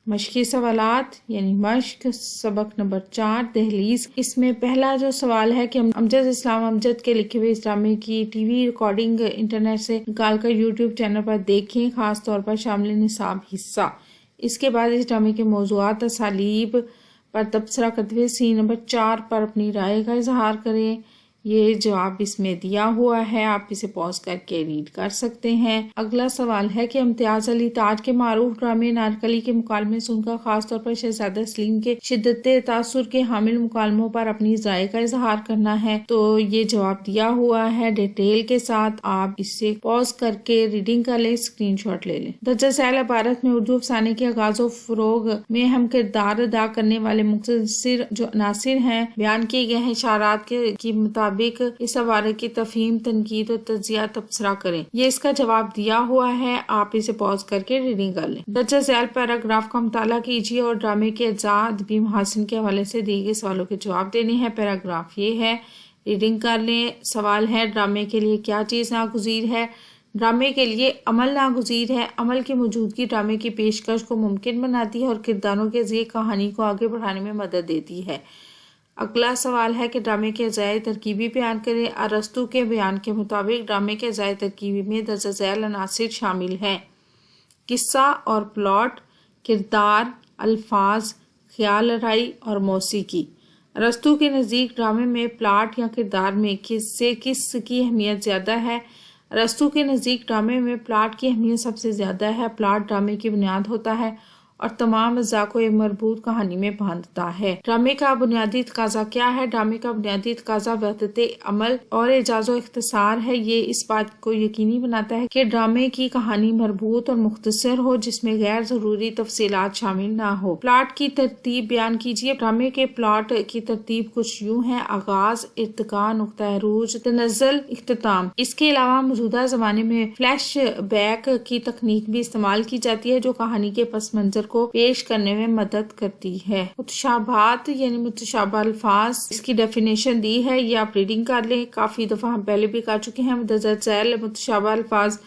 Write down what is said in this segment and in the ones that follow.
مشقی سوالات یعنی مشق سبق نمبر 4 دہلیز۔ اس میں پہلا جو سوال ہے کہ امجد اسلام امجد کے لکھے ہوئے اس ڈرامے کی ٹی وی ریکارڈنگ انٹرنیٹ سے نکال کر یوٹیوب چینل پر دیکھیں، خاص طور پر شامل نصاب حصہ۔ اس کے بعد اس ڈرامے کے موضوعات اسالیب پر تبصرہ کرتے ہوئے سین نمبر 4 پر اپنی رائے کا اظہار کریں۔ یہ جواب اس میں دیا ہوا ہے، آپ اسے پاز کر کے ریڈ کر سکتے ہیں۔ اگلا سوال ہے کہ امتیاز علی تاج کے معروف ڈرامے نارکلی کے مکالمے سن کر خاص طور پر شہزادہ سلیم کے شدت تاثر کے حامل مکالموں پر اپنی رائے کا اظہار کرنا ہے۔ تو یہ جواب دیا ہوا ہے ڈیٹیل کے ساتھ، آپ اسے پاز کر کے ریڈنگ کر لیں، اسکرین شاٹ لے لیں۔ درجہ ذیل عبارت میں اردو افسانے کے آغاز و فروغ میں اہم کردار ادا کرنے والے مختصر جو عناصر ہیں بیان کیے گئے ہیں، اشارات کے مطابق اس حوالے کی تفہیم، تنقید اور تجزیہ تبصرہ کریں۔ یہ اس کا جواب دیا ہوا ہے، آپ اسے پاز کر کے ریڈنگ کر لیں۔ درجہ ذیل پیراگراف کا مطالعہ کیجیے اور ڈرامے کے اجزاء ادبی محاسن کے حوالے سے دیے گئے سوالوں کے جواب دینے ہیں۔ پیراگراف یہ ہے، ریڈنگ کر لیں۔ سوال ہے، ڈرامے کے لیے کیا چیز ناگزیر ہے؟ ڈرامے کے لیے عمل ناگزیر ہے۔ عمل کی موجودگی ڈرامے کی پیشکش کو ممکن بناتی ہے اور کرداروں کے ذریعے کہانی کو آگے بڑھانے میں مدد دیتی ہے۔ اگلا سوال ہے کہ ڈرامے کے اجزائے ترکیبی بیان کریں۔ ارسطو کے بیان کے مطابق ڈرامے کے اجزائے ترکیبی میں درجہ ذیل عناصر شامل ہیں: قصہ اور پلاٹ، کردار، الفاظ، خیال آرائی اور موسیقی۔ ارسطو کے نزدیک ڈرامے میں پلاٹ یا کردار میں کس کی اہمیت زیادہ ہے؟ ارسطو کے نزدیک ڈرامے میں پلاٹ کی اہمیت سب سے زیادہ ہے۔ پلاٹ ڈرامے کی بنیاد ہوتا ہے اور تمام اجزاء کو ایک مربوط کہانی میں باندھتا ہے۔ ڈرامے کا بنیادی تقاضا کیا ہے؟ ڈرامے کا بنیادی تقاضا وحدت عمل اور اعجاز و اختصار ہے۔ یہ اس بات کو یقینی بناتا ہے کہ ڈرامے کی کہانی مربوط اور مختصر ہو، جس میں غیر ضروری تفصیلات شامل نہ ہو۔ پلاٹ کی ترتیب بیان کیجیے۔ ڈرامے کے پلاٹ کی ترتیب کچھ یوں ہے: آغاز، ارتقاء، نقطہ عروج، تنزل، اختتام۔ اس کے علاوہ موجودہ زمانے میں فلیش بیک کی تکنیک بھی استعمال کی جاتی ہے، جو کہانی کے پس منظر کو پیش کرنے میں مدد کرتی ہے۔ متشابہات یعنی متشابہ الفاظ، اس کی ڈیفینیشن دی ہے، یہ آپ ریڈنگ کر لیں۔ کافی دفعہ ہم پہلے بھی کر چکے ہیں۔ مندرجہ ذیل متشابہ الفاظ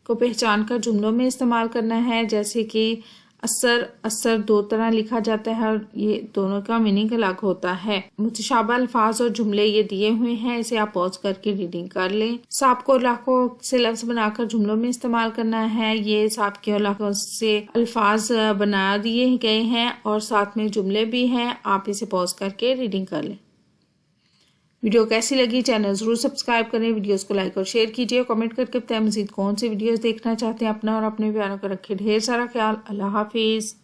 کو پہچان کر جملوں میں استعمال کرنا ہے، جیسے کہ اثر دو طرح لکھا جاتا ہے اور یہ دونوں کا میننگ الگ ہوتا ہے۔ متشابہ الفاظ اور جملے یہ دیے ہوئے ہیں، اسے آپ پاز کر کے ریڈنگ کر لیں۔ ساپ کو لاکھوں سے لفظ بنا کر جملوں میں استعمال کرنا ہے۔ یہ ساپ کے لاکھوں سے الفاظ بنا دیے گئے ہیں اور ساتھ میں جملے بھی ہیں، آپ اسے پاز کر کے ریڈنگ کر لیں۔ ویڈیو کیسی لگی؟ چینل ضرور سبسکرائب کریں، ویڈیوز کو لائک اور شیئر کیجیے، کمنٹ کر کے بتائیں مزید کون سی ویڈیوز دیکھنا چاہتے ہیں۔ اپنا اور اپنے پیاروں کا رکھے ڈھیر سارا خیال۔ اللہ حافظ۔